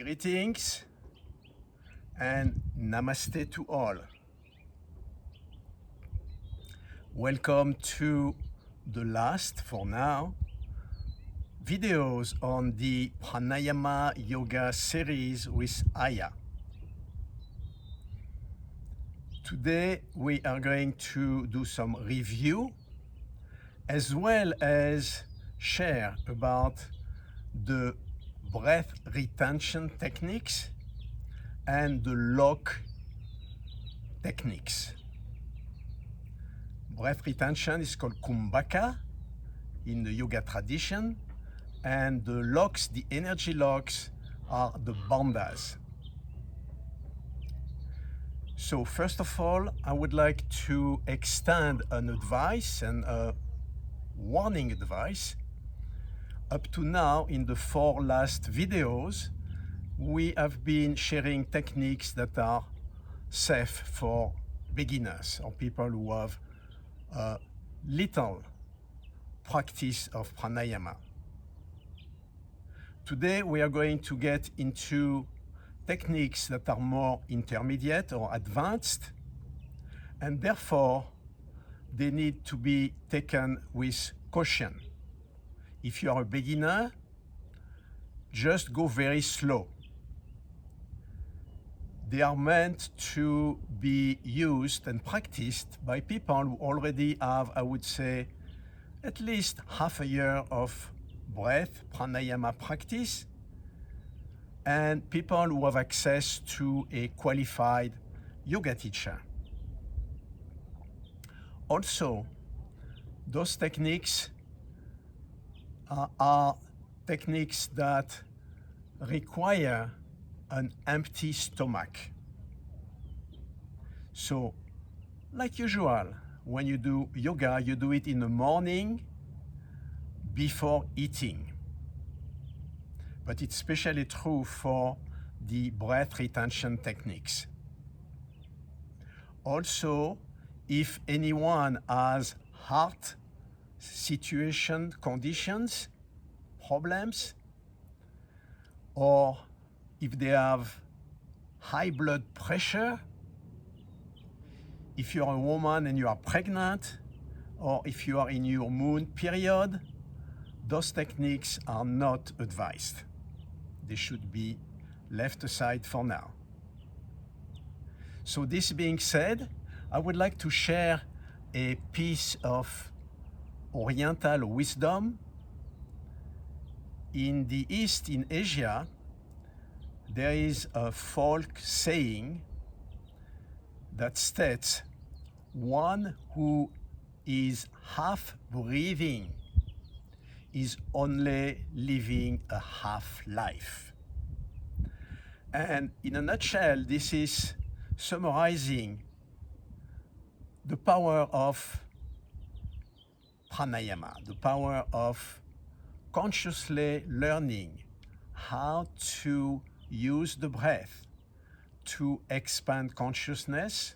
Greetings and namaste to all. Welcome to the last, for now, videos on the Pranayama Yoga series with Aya. Today we are going to do some review as well as share about the breath retention techniques and the lock techniques. Breath retention is called Khumbaka in the yoga tradition, and the locks, the energy locks, are the Bhandas. So first of all, I would like to extend an advice and a warning advice. Up to now, in the 4 last videos, we have been sharing techniques that are safe for beginners or people who have little practice of pranayama. Today we are going to get into techniques that are more intermediate or advanced, and therefore they need to be taken with caution. If you are a beginner, just go very slow. They are meant to be used and practiced by people who already have, I would say, at least half a year of breath, pranayama practice, and people who have access to a qualified yoga teacher. Also, those techniques are techniques that require an empty stomach. So, like usual, when you do yoga, you do it in the morning before eating. But it's especially true for the breath retention techniques. Also, if anyone has heart situation, conditions, problems, or if they have high blood pressure, if you are a woman and you are pregnant, or if you are in your moon period, those techniques are not advised. They should be left aside for now. So this being said, I would like to share a piece of Oriental wisdom. In the East, in Asia, there is a folk saying that states, one who is half breathing is only living a half life. And in a nutshell, this is summarizing the power of pranayama, the power of consciously learning how to use the breath to expand consciousness,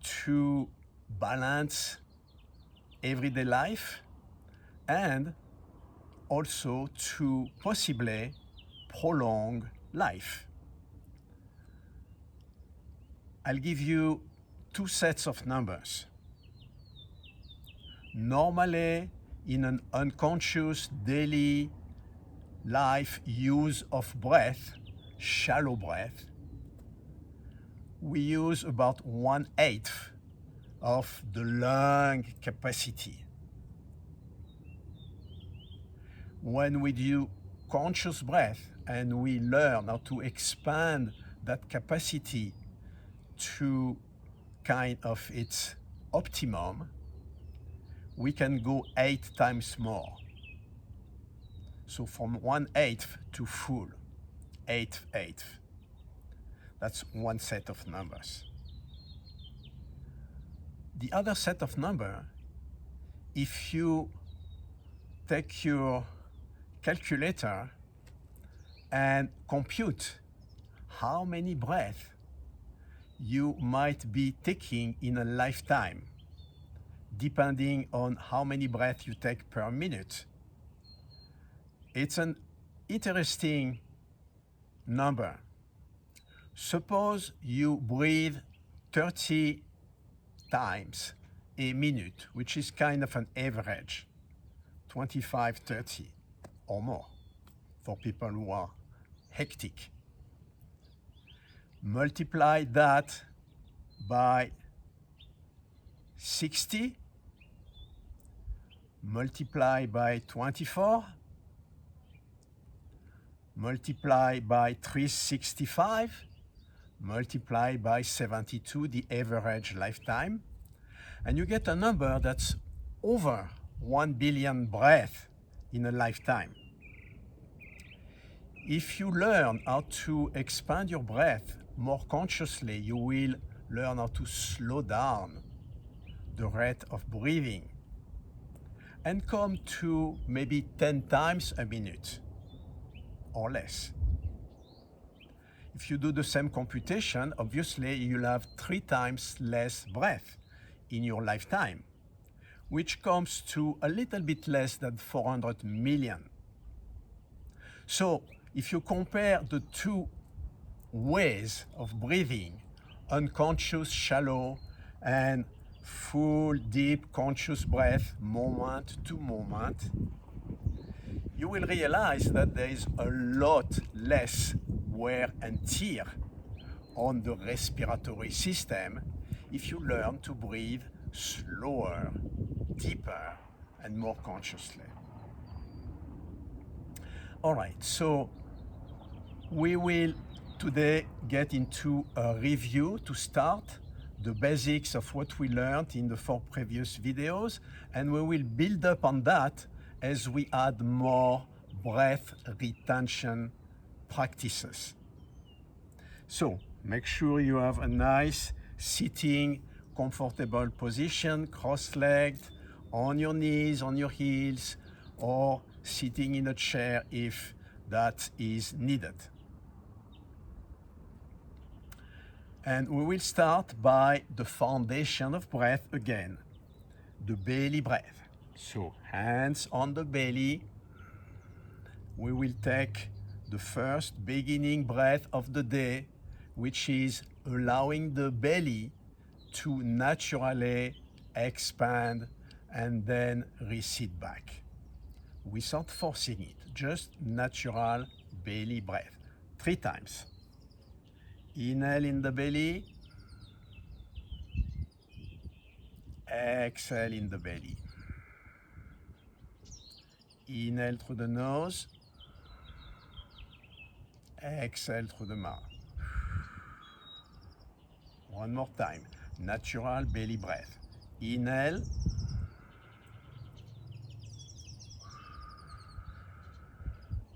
to balance everyday life, and also to possibly prolong life. I'll give you 2 sets of numbers. Normally, in an unconscious daily life use of breath, shallow breath, we use about 1/8 of the lung capacity. When we do conscious breath and we learn how to expand that capacity to kind of its optimum, we can go 8 times more. So from 1/8 to full, 8/8. That's one set of numbers. The other set of numbers, if you take your calculator and compute how many breaths you might be taking in a lifetime, depending on how many breaths you take per minute, it's an interesting number. Suppose you breathe 30 times a minute, which is kind of an average, 25, 30 or more for people who are hectic. Multiply that by 60, multiply by 24, multiply by 365, multiply by 72, the average lifetime, and you get a number that's over 1 billion breaths in a lifetime. If you learn how to expand your breath more consciously, you will learn how to slow down the rate of breathing and come to maybe 10 times a minute or less. If you do the same computation, obviously you'll have 3 times less breath in your lifetime, which comes to a little bit less than 400 million. So if you compare the two ways of breathing, unconscious, shallow, and full, deep, conscious breath, moment to moment, you will realize that there is a lot less wear and tear on the respiratory system if you learn to breathe slower, deeper, and more consciously. All right, so we will today get into a review to start the basics of what we learned in the 4 previous videos, and we will build up on that as we add more breath retention practices. So make sure you have a nice sitting, comfortable position, cross-legged, on your knees, on your heels, or sitting in a chair if that is needed. And we will start by the foundation of breath again, the belly breath. So hands on the belly. We will take the first beginning breath of the day, which is allowing the belly to naturally expand and then recede back without forcing it, just natural belly breath. 3 times. Inhale in the belly, exhale in the belly. Inhale through the nose, exhale through the mouth. One more time, natural belly breath. Inhale,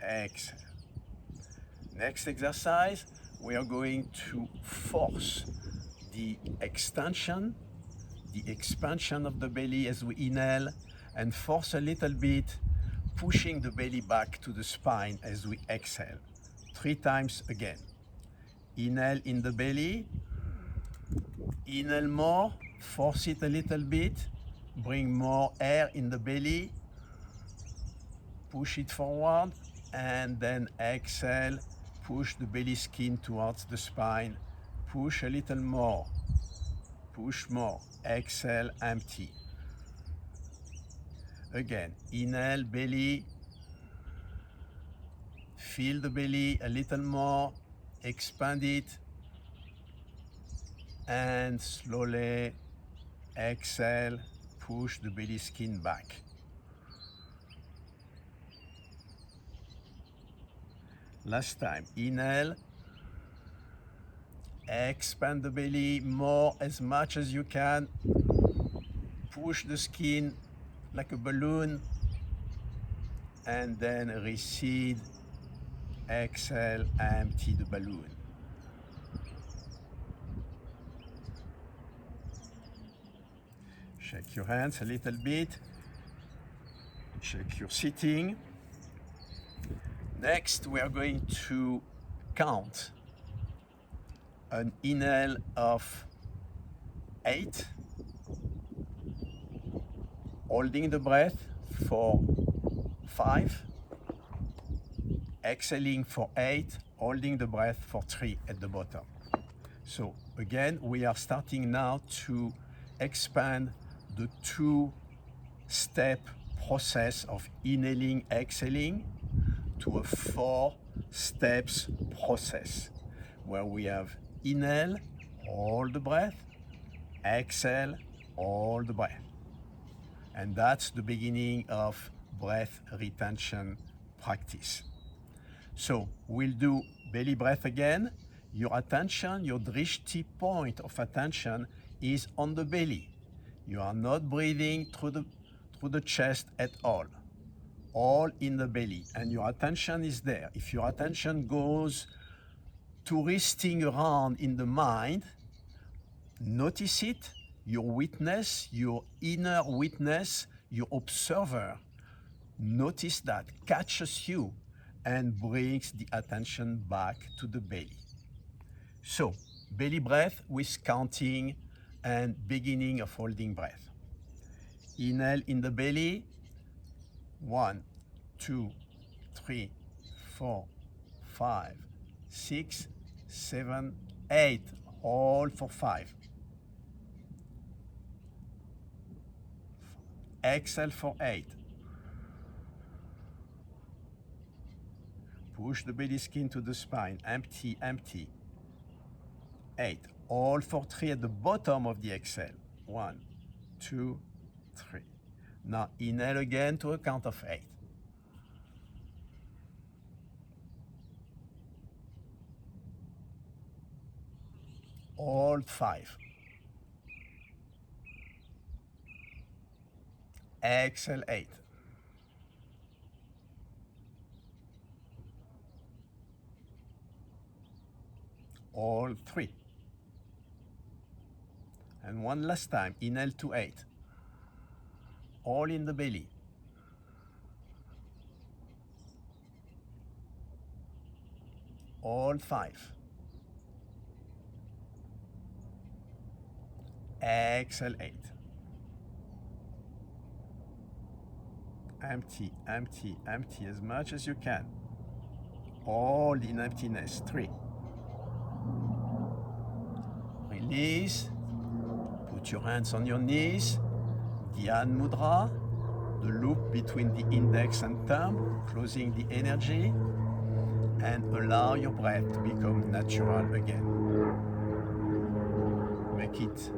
exhale. Next exercise, we are going to force the expansion of the belly as we inhale, and force a little bit, pushing the belly back to the spine as we exhale. 3 times again. Inhale in the belly, inhale more, force it a little bit, bring more air in the belly, push it forward, and then exhale. Push the belly skin towards the spine. Push a little more. Push more. Exhale, empty. Again, inhale, belly. Feel the belly a little more. Expand it. And slowly exhale. Push the belly skin back. Last time, inhale, expand the belly more, as much as you can, push the skin like a balloon, and then recede, exhale, empty the balloon. Shake your hands a little bit, check your sitting. Next, we are going to count an inhale of 8, holding the breath for 5, exhaling for 8, holding the breath for 3 at the bottom. So again, we are starting now to expand the 2-step process of inhaling, exhaling to a 4 steps process where we have inhale, hold the breath, exhale, hold the breath. And that's the beginning of breath retention practice. So we'll do belly breath again. Your attention, your drishti point of attention is on the belly. You are not breathing through the chest at all in the belly, and your attention is there. If your attention goes touristing around in the mind, notice it, your witness, your inner witness, your observer, notice that, catches you, and brings the attention back to the belly. So, belly breath with counting and beginning of holding breath. Inhale in the belly, 1, 2, 3, 4, 5, 6, 7, 8, hold for 5. Exhale for 8. Push the belly skin to the spine, empty, empty. 8. Hold for 3 at the bottom of the exhale. 1, 2, 3. Now inhale again to a count of 8. Hold 5. Exhale 8. Hold 3. And one last time, inhale to 8. All in the belly. Hold 5. Exhale 8. Empty, empty, empty as much as you can. Hold in emptiness. 3. Release. Put your hands on your knees. Dhyan Mudra. The loop between the index and thumb, closing the energy. And allow your breath to become natural again. Make it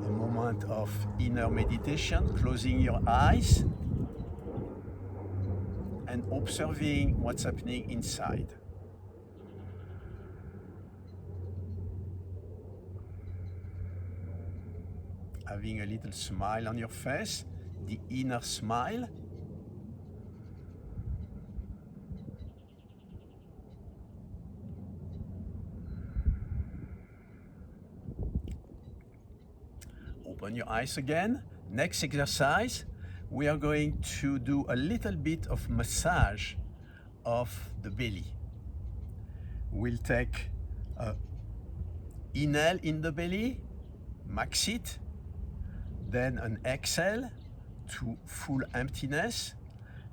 a moment of inner meditation, closing your eyes and observing what's happening inside. Having a little smile on your face, the inner smile. Open your eyes again. Next exercise, we are going to do a little bit of massage of the belly. We'll take a inhale in the belly, max it, then an exhale to full emptiness,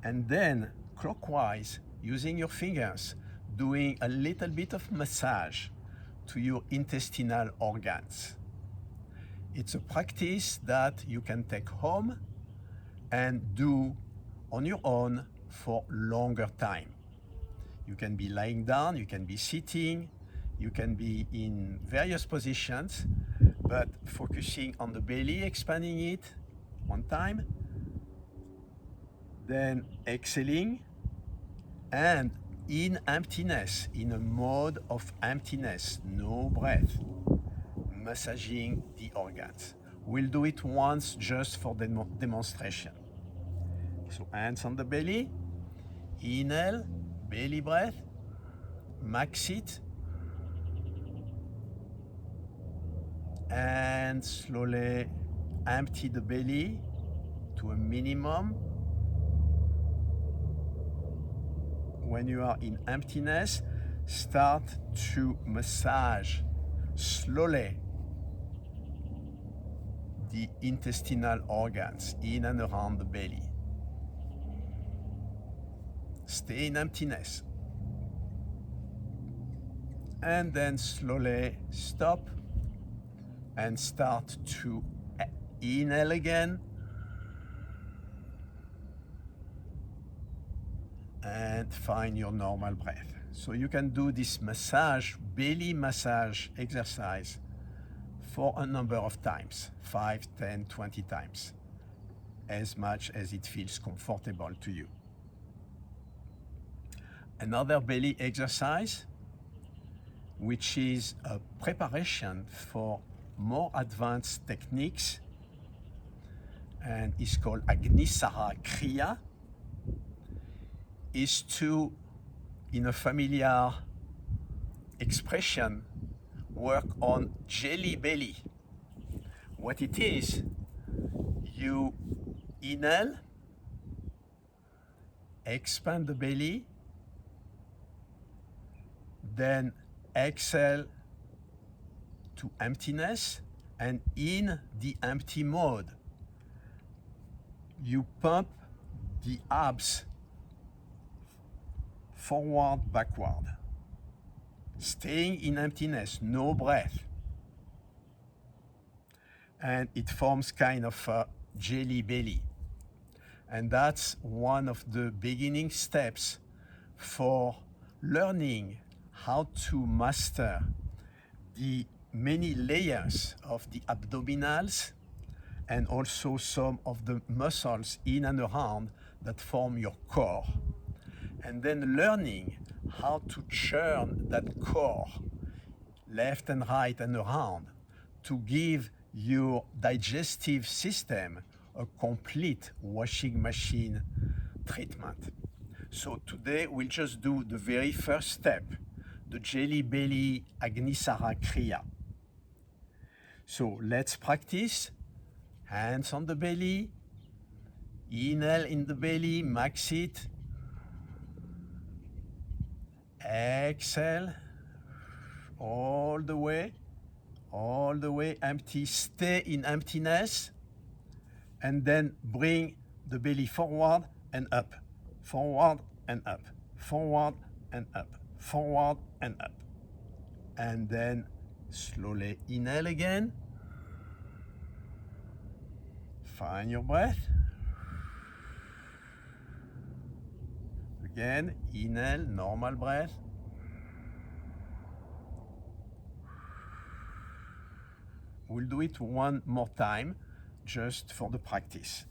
and then clockwise, using your fingers, doing a little bit of massage to your intestinal organs. It's a practice that you can take home and do on your own for longer time. You can be lying down, you can be sitting, you can be in various positions, but focusing on the belly, expanding it one time, then exhaling, and in emptiness, in a mode of emptiness, no breath, massaging the organs. We'll do it once just for demonstration. So hands on the belly, inhale, belly breath, max it, and slowly empty the belly to a minimum. When you are in emptiness, start to massage slowly the intestinal organs in and around the belly. Stay in emptiness. and then slowly stop and start to inhale again and find your normal breath. So you can do this massage, belly massage exercise for a number of times, 5, 10, 20 times, as much as it feels comfortable to you. Another belly exercise, which is a preparation for more advanced techniques, and is called Agnisara Kriya, is to, in a familiar expression, work on jelly belly. What it is, you inhale, expand the belly, then exhale to emptiness, and in the empty mode, you pump the abs forward, backward, staying in emptiness, no breath. And it forms kind of a jelly belly. And that's one of the beginning steps for learning how to master the many layers of the abdominals and also some of the muscles in and around that form your core. And then learning how to churn that core left and right and around to give your digestive system a complete washing machine treatment. So today we'll just do the very first step, the jelly belly Agnisara Kriya. So let's practice. Hands on the belly, inhale in the belly, max it. Exhale, all the way empty, stay in emptiness, and then bring the belly forward and up, forward and up, forward and up, forward and up. And then slowly inhale again. Find your breath. Again, inhale, normal breath. We'll do it one more time, just for the practice.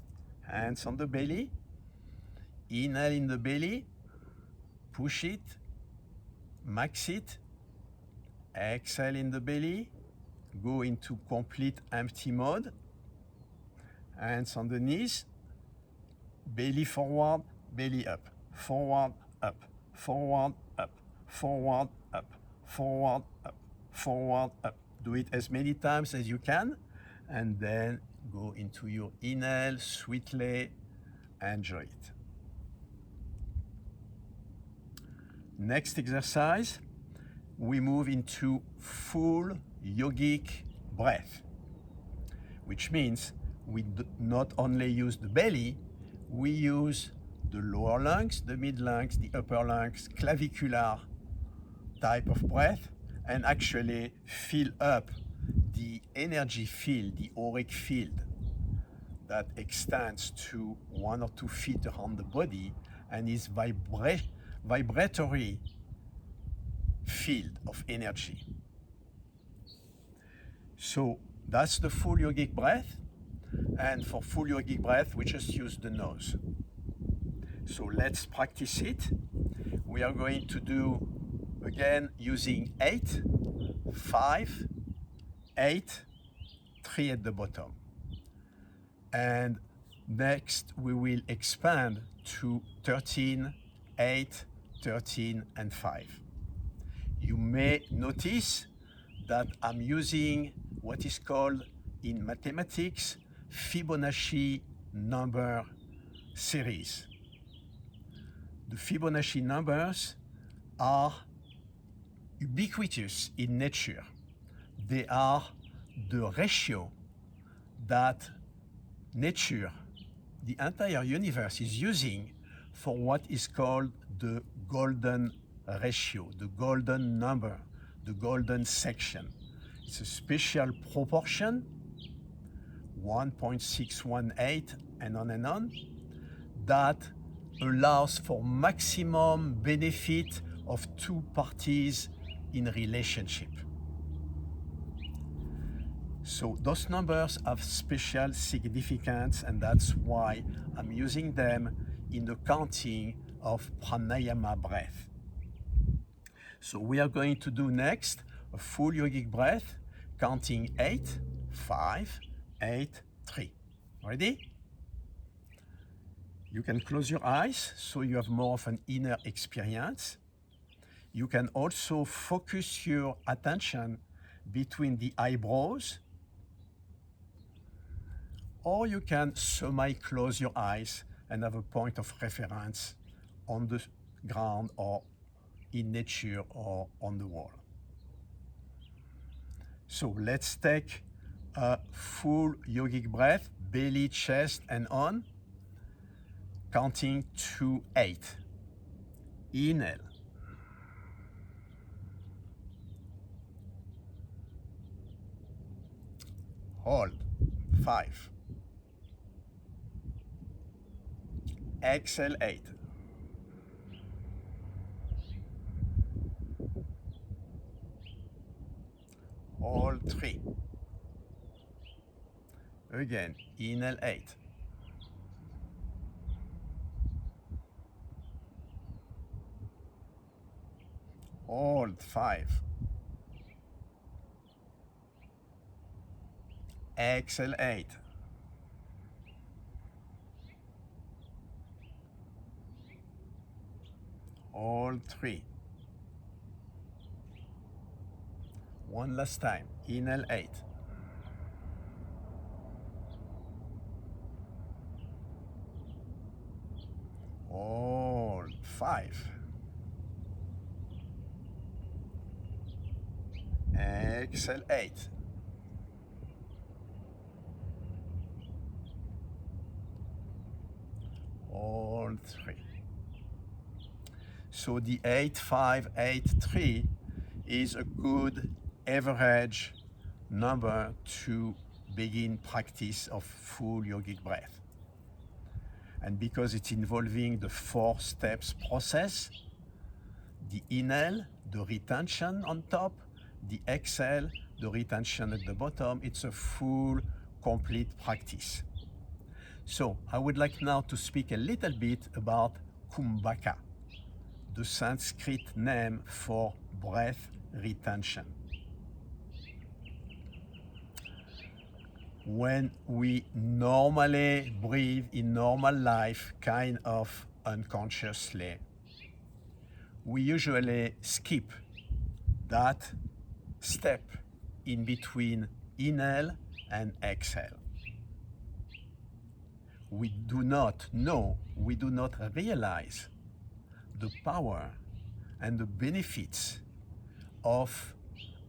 Hands on the belly. Inhale in the belly. Push it. Max it. Exhale in the belly. Go into complete empty mode. Hands on the knees. Belly forward, belly up. Forward, up. Forward, up. Forward, up. Forward, up. Forward, up. Do it as many times as you can, and then go into your inhale sweetly. Enjoy it. Next exercise, we move into full yogic breath, which means we not only use the belly, we use the lower lungs, the mid lungs, the upper lungs, clavicular type of breath, and actually fill up the energy field, the auric field that extends to 1 or 2 feet around the body and is vibratory field of energy. So that's the full yogic breath. And for full yogic breath, we just use the nose. So let's practice it. We are going to do, again, using 8, 5, 8, 3 at the bottom. And next, we will expand to 13, 8, 13, and 5. You may notice that I'm using what is called in mathematics Fibonacci number series. The Fibonacci numbers are ubiquitous in nature. They are the ratio that nature, the entire universe, is using for what is called the golden ratio, the golden number, the golden section. It's a special proportion, 1.618 and on, that allows for maximum benefit of two parties in relationship. So those numbers have special significance, and that's why I'm using them in the counting of pranayama breath. So we are going to do next a full yogic breath, counting 8, 5, 8, 3. Ready? You can close your eyes so you have more of an inner experience. You can also focus your attention between the eyebrows, or you can semi-close your eyes and have a point of reference on the ground or in nature or on the wall. So let's take a full yogic breath, belly, chest, and on, counting to 8. Inhale. Hold. 5. Exhale, 8. Hold, 3. Again, inhale, 8. Hold, 5. Exhale, 8. Hold, 3. One last time. Inhale, 8. Hold, 5. Exhale, 8. Hold, 3. So the 8, 5, 8, 3 is a good average number to begin practice of full yogic breath. And because it's involving the 4 steps process, the inhale, the retention on top, the exhale, the retention at the bottom, it's a full, complete practice. So I would like now to speak a little bit about Khumbaka, the Sanskrit name for breath retention. When we normally breathe in normal life, kind of unconsciously, we usually skip that step in between inhale and exhale. We do not know, we do not realize the power and the benefits of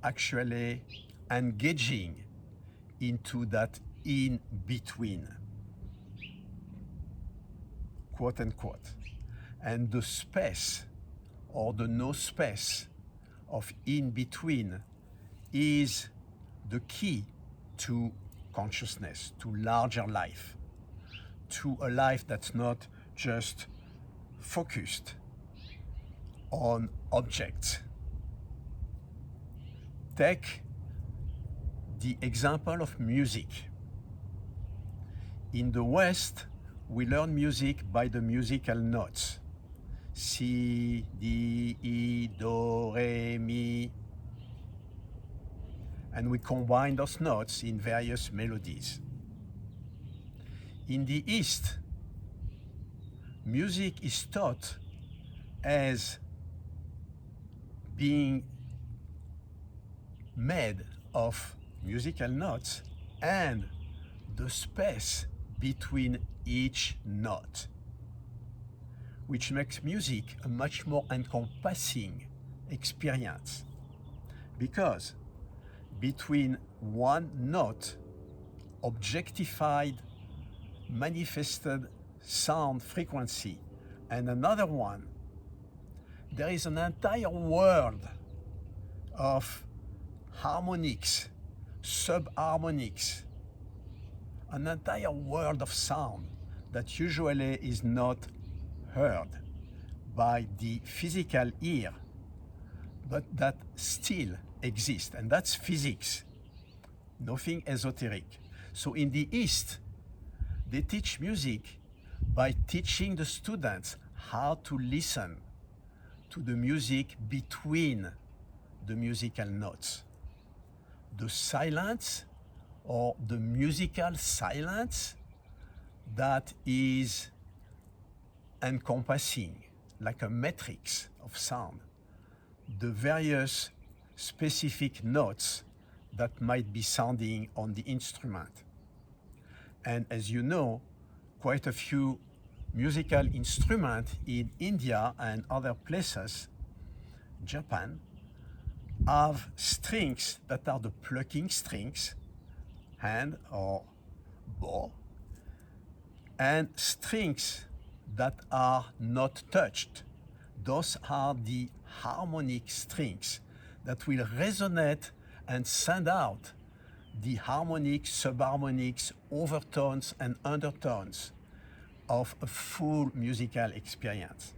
actually engaging into that in between, quote unquote, and the space or the no space of in between is the key to consciousness, to larger life, to a life that's not just focused on objects. Take the example of music. In the West, we learn music by the musical notes. C, D, E, Do, Re, Mi. And we combine those notes in various melodies. In the East, music is taught as being made of musical notes and the space between each note, which makes music a much more encompassing experience, because between one note, objectified, manifested sound frequency, and another one, there is an entire world of harmonics, subharmonics, an entire world of sound that usually is not heard by the physical ear, but that still exists, and that's physics, nothing esoteric. So in the East, they teach music by teaching the students how to listen to the music between the musical notes. The silence, or the musical silence, that is encompassing, like a matrix of sound, the various specific notes that might be sounding on the instrument. And as you know, quite a few musical instruments in India and other places, Japan, have strings that are the plucking strings, hand or bow, and strings that are not touched. Those are the harmonic strings that will resonate and send out the harmonics, subharmonics, overtones, and undertones of a full musical experience.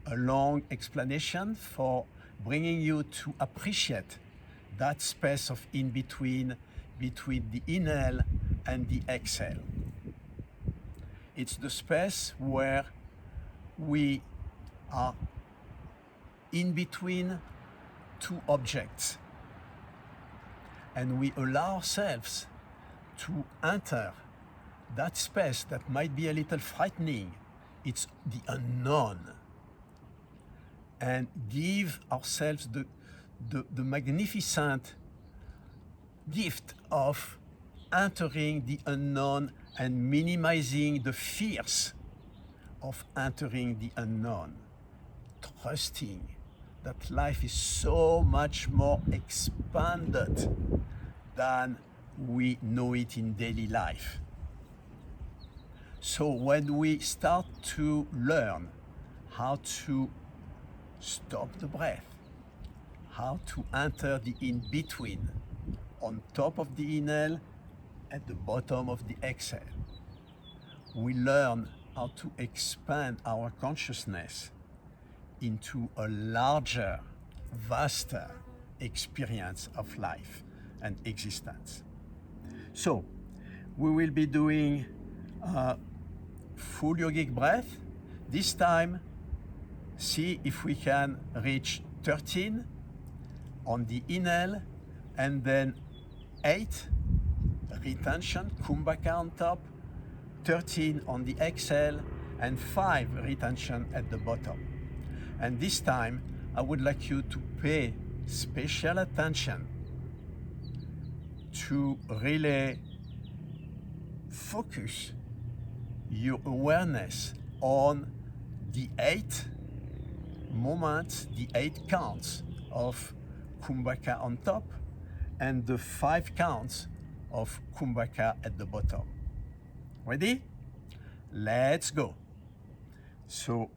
A long explanation for bringing you to appreciate that space of in-between, between the inhale and the exhale. It's the space where we are in between two objects, and we allow ourselves to enter that space that might be a little frightening. It's the unknown, and give ourselves the magnificent gift of entering the unknown and minimizing the fears of entering the unknown, trusting that life is so much more expanded than we know it in daily life. So when we start to learn how to stop the breath, how to enter the in-between, on top of the inhale, at the bottom of the exhale, we learn how to expand our consciousness into a larger, vaster experience of life and existence. So, we will be doing full yogic breath. This time, see if we can reach 13 on the inhale, and then 8 retention, Khumbaka on top, 13 on the exhale, and 5 retention at the bottom. And this time, I would like you to pay special attention to really focus your awareness on the 8 moments, the 8 counts of Khumbaka on top, and the 5 counts of Khumbaka at the bottom. Ready? Let's go. So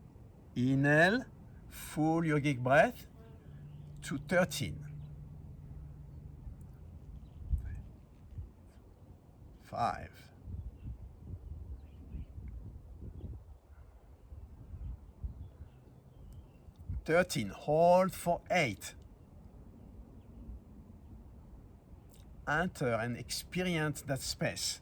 inhale, full yogic breath to 13. 5. 13. Hold for 8. Enter and experience that space.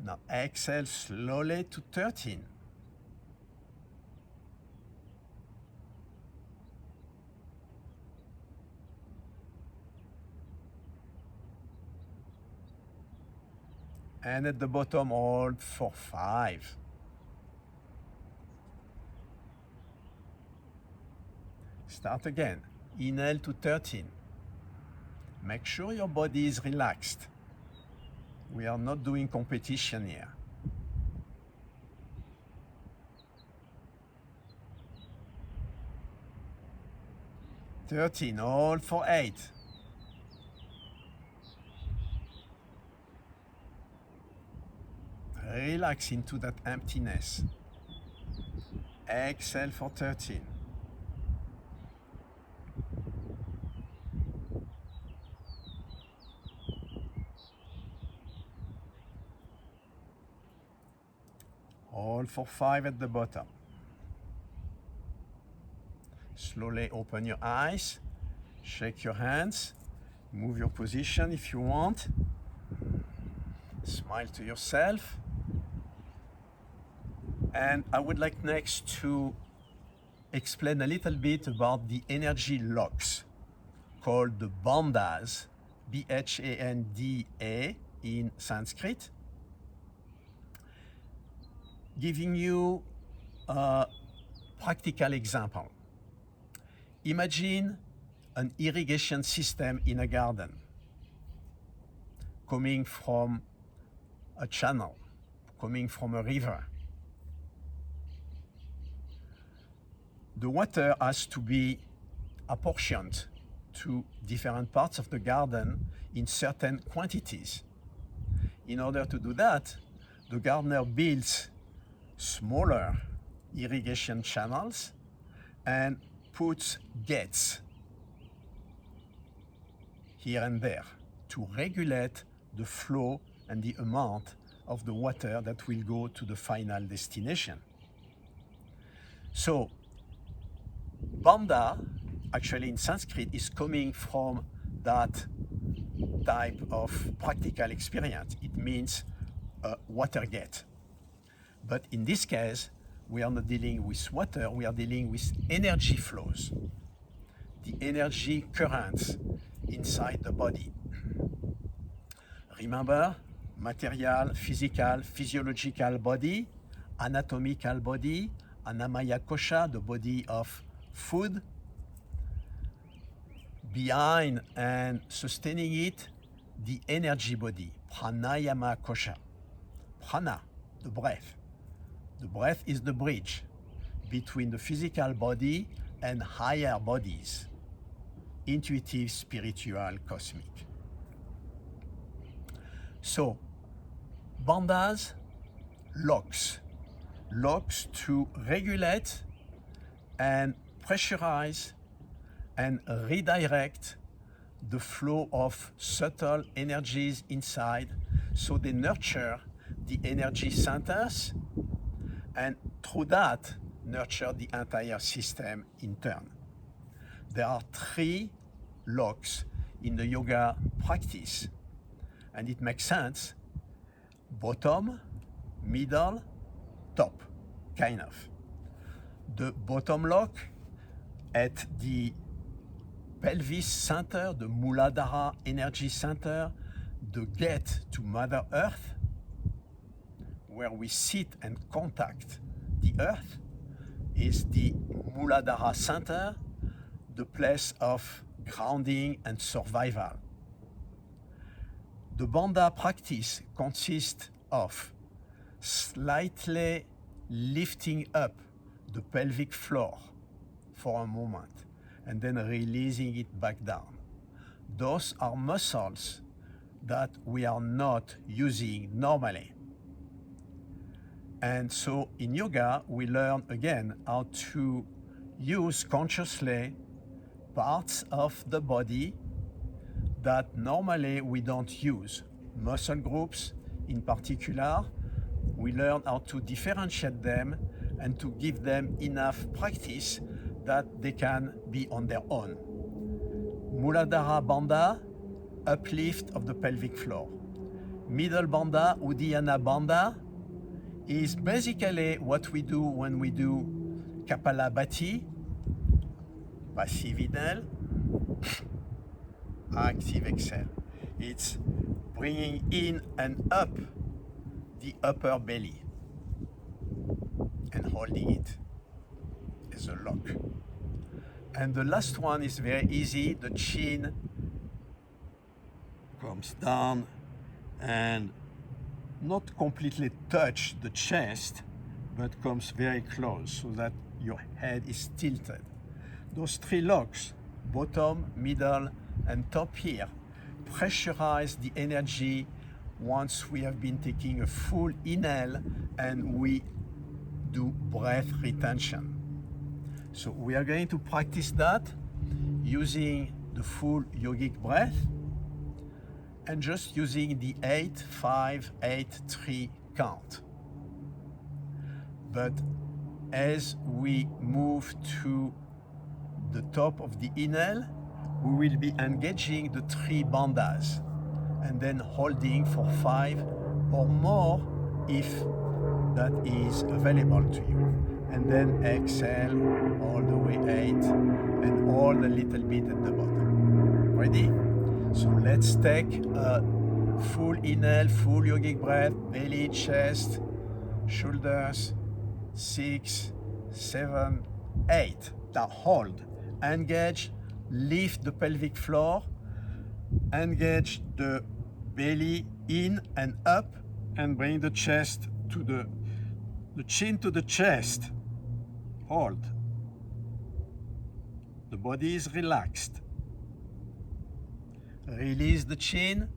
Now exhale slowly to 13. And at the bottom, hold for 5. Start again. Inhale to 13. Make sure your body is relaxed. We are not doing competition here. 13, hold for 8. Relax into that emptiness. Exhale for 13. Hold for 5 at the bottom. Slowly open your eyes, shake your hands, move your position if you want. Smile to yourself. And I would like next to explain a little bit about the energy locks called the Bhandas, B-H-A-N-D-A in Sanskrit, giving you a practical example. Imagine an irrigation system in a garden coming from a channel, coming from a river. The water has to be apportioned to different parts of the garden in certain quantities. In order to do that, the gardener builds smaller irrigation channels and puts gates here and there to regulate the flow and the amount of the water that will go to the final destination. So, Bhanda, actually in Sanskrit, is coming from that type of practical experience. It means a water gate. But in this case, we are not dealing with water, we are dealing with energy flows, the energy currents inside the body. Remember, material, physical, physiological body, anatomical body, Annamaya Kosha, the body of food. Behind and sustaining it, the energy body, Pranayama Kosha. Prana, the breath. The breath is the bridge between the physical body and higher bodies, intuitive, spiritual, cosmic. So, Bhandas locks to regulate and pressurize and redirect the flow of subtle energies inside, so they nurture the energy centers and through that nurture the entire system in turn. There are 3 locks in the yoga practice, and it makes sense: bottom, middle, top, kind of. The bottom lock at the pelvis center, the Muladhara energy center, the gate to Mother Earth, where we sit and contact the earth, is the Muladhara center, the place of grounding and survival. The Bhanda practice consists of slightly lifting up the pelvic floor for a moment and then releasing it back down. Those are muscles that we are not using normally. And so in yoga, we learn again how to use consciously parts of the body that normally we don't use. Muscle groups in particular, we learn how to differentiate them and to give them enough practice that they can be on their own. Muladhara Bandha, uplift of the pelvic floor. Middle Bandha, Uddiyana Bandha, is basically what we do when we do Kapalabhati, passive inhale, active exhale. It's bringing in and up the upper belly and holding it as a lock. And the last one is very easy. The chin comes down and not completely touch the chest, but comes very close so that your head is tilted. Those 3 locks, bottom, middle, and top here, pressurize the energy once we have been taking a full inhale and we do breath retention. So we are going to practice that using the full yogic breath and just using the 8-5-8-3 count. but as we move to the top of the inhale, we will be engaging the 3 bandhas and then holding for 5 or more if that is available to you. And then exhale all the way 8 and hold a little bit at the bottom. Ready? So let's take a full inhale, full yogic breath, belly, chest, shoulders, 6, 7, 8. Now hold, engage, lift the pelvic floor, engage the belly in and up, and bring the chest to the chin to the chest. Hold. The body is relaxed. Release the chin,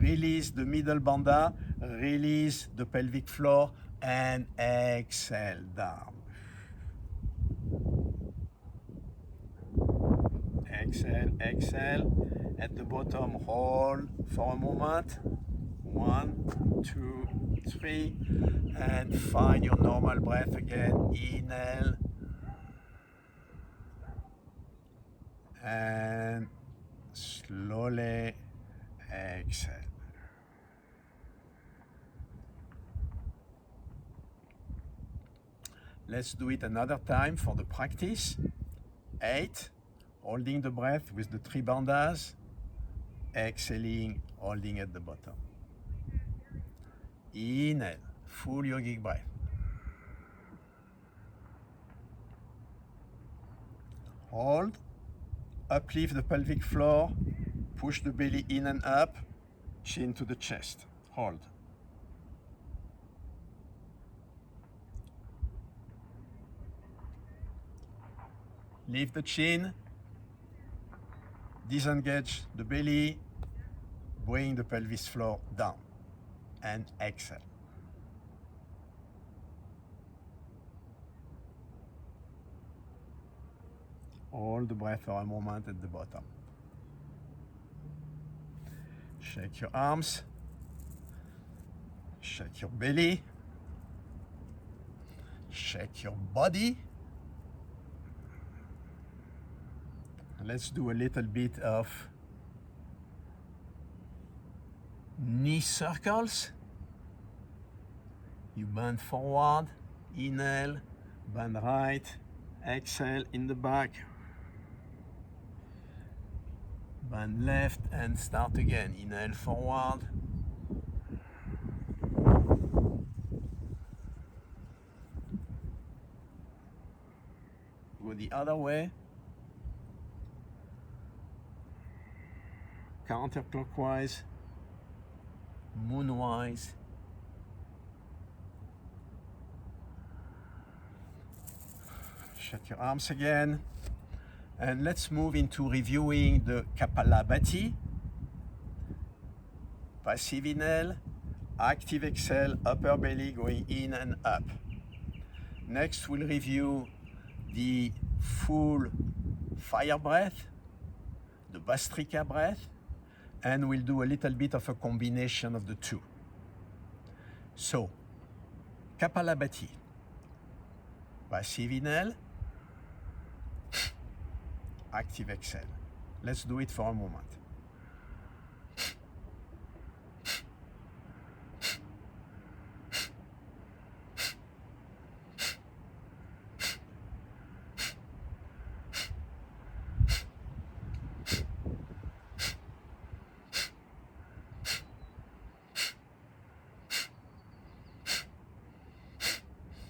release the middle bandha, release the pelvic floor, and exhale down. Exhale, exhale. At the bottom, hold for a moment. 1, 2, 3, and find your normal breath again. Inhale and slowly exhale. Let's do it another time for the practice. 8, holding the breath with the 3 bandhas, exhaling, holding at the bottom. Inhale, full yogic breath. Hold, uplift the pelvic floor, push the belly in and up, chin to the chest. Hold. Lift the chin, disengage the belly, bring the pelvis floor down, and exhale. Hold the breath for a moment at the bottom. Shake your arms, shake your belly, shake your body. Let's do a little bit of knee circles. You bend forward, inhale, bend right, exhale in the back. Bend left and start again. Inhale forward. Go the other way. Counterclockwise, moonwise. Shut your arms again. And let's move into reviewing the Kapalabhati. Passive inhale, active exhale, upper belly going in and up. Next, we'll review the full fire breath, the Bhastrika breath, and we'll do a little bit of a combination of the two. So, Kapalabhati, passive inhale, active exhale. Let's do it for a moment.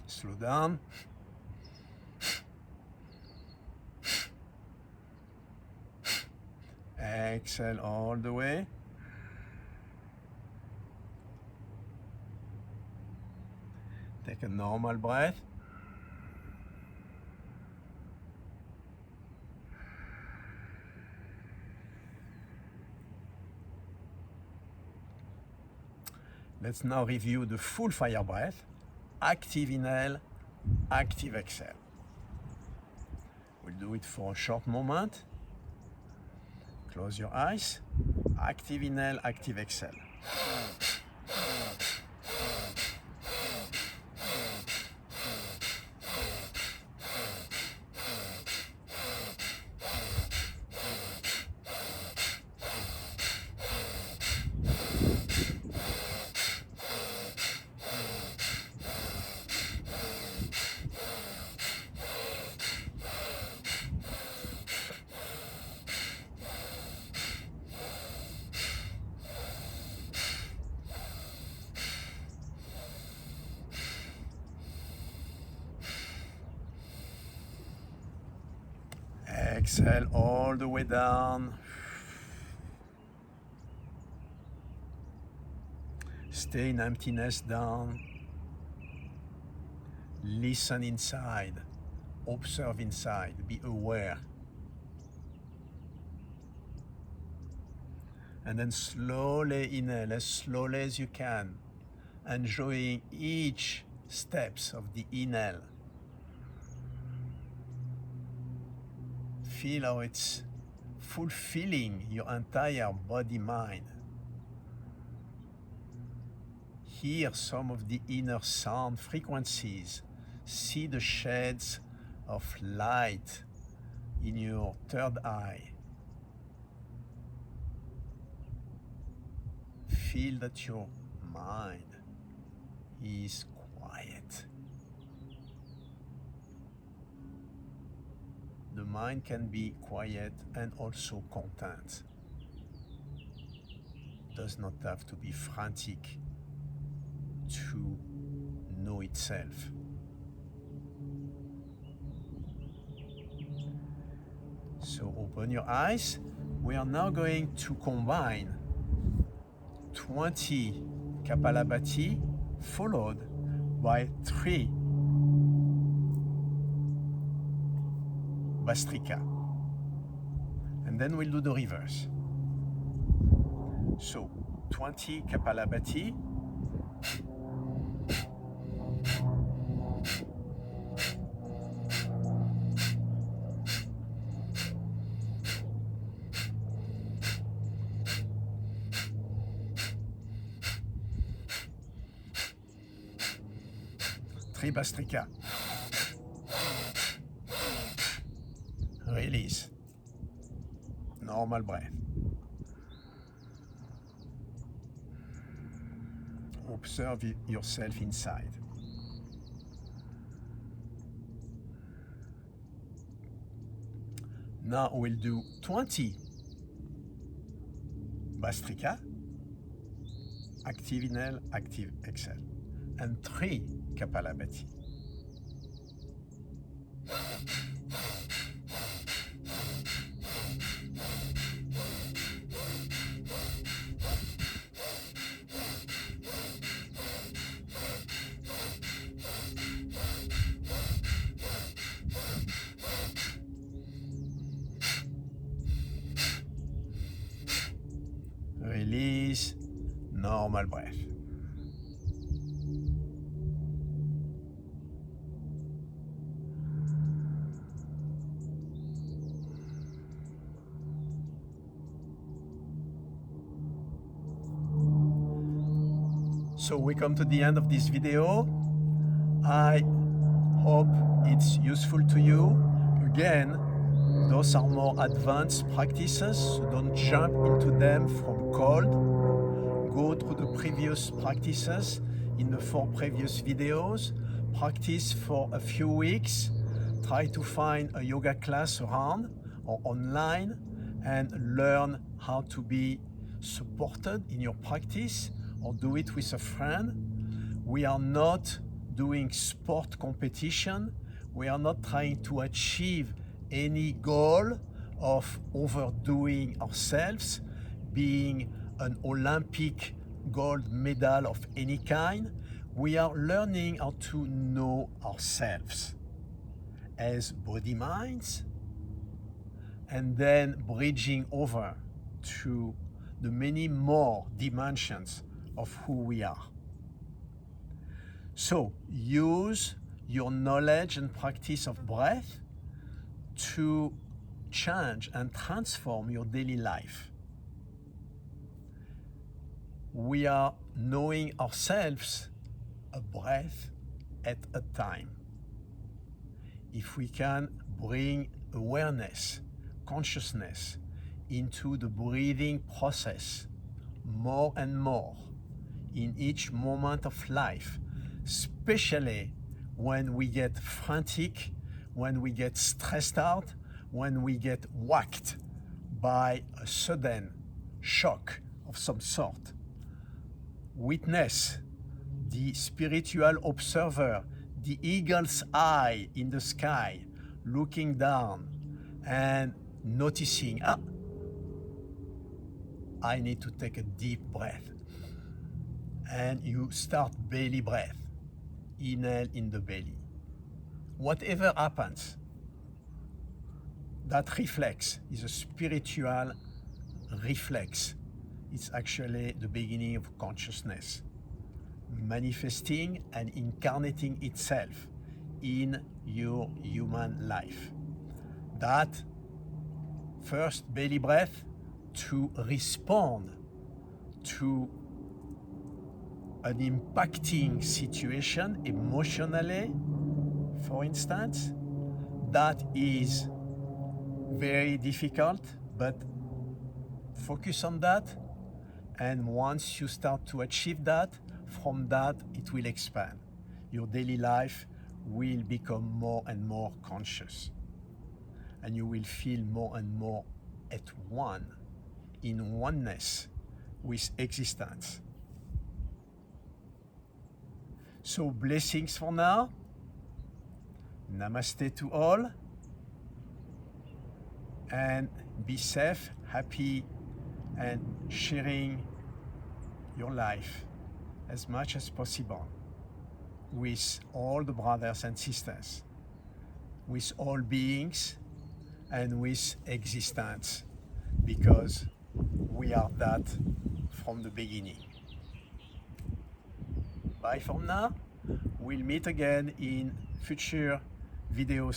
Slow down. Exhale all the way. Take a normal breath. Let's now review the full fire breath. Active inhale, active exhale. We'll do it for a short moment. Close your eyes. Active inhale, active exhale. Exhale all the way down. Stay in emptiness down. Listen inside. Observe inside. Be aware. And then slowly inhale as slowly as you can, enjoying each steps of the inhale. Feel how it's fulfilling your entire body mind. Hear some of the inner sound frequencies. See the shades of light in your third eye. Feel that your mind is quiet. The mind can be quiet and also content. Does not have to be frantic to know itself. So open your eyes. We are now going to combine 20 Kapalabhati followed by 3 Bhastrika. And then we'll do the reverse. So 20 Kapalabhati. Bhastrika. Release. Normal breath. Observe yourself inside. Now we'll do 20 Bhastrika. Active inhale, active exhale. And 3 Kapalabhati. Release, normal breath. So we come to the end of this video. I hope it's useful to you. Again, those are more advanced practices, so don't jump into them from cold. Go through the previous practices in the 4 previous videos. Practice for a few weeks. Try to find a yoga class around or online and learn how to be supported in your practice, or do it with a friend. We are not doing sport competition. We are not trying to achieve any goal of overdoing ourselves, being an Olympic gold medal of any kind. We are learning how to know ourselves as body minds, and then bridging over to the many more dimensions of who we are. So use your knowledge and practice of breath to change and transform your daily life. We are knowing ourselves a breath at a time. If we can bring awareness, consciousness into the breathing process more and more in each moment of life, especially when we get frantic, when we get stressed out, when we get whacked by a sudden shock of some sort. Witness the spiritual observer, the eagle's eye in the sky, looking down and noticing, I need to take a deep breath. And you start belly breath. Inhale in the belly. Whatever happens, that reflex is a spiritual reflex. It's actually the beginning of consciousness, manifesting and incarnating itself in your human life. That first belly breath to respond to an impacting situation emotionally, for instance, that is very difficult, but focus on that. And once you start to achieve that, from that it will expand. Your daily life will become more and more conscious. And you will feel more and more at one, in oneness with existence. So blessings for now. Namaste to all. And be safe, happy, and sharing your life as much as possible with all the brothers and sisters, with all beings, and with existence, because we are that from the beginning. Bye for now. We'll meet again in future videos.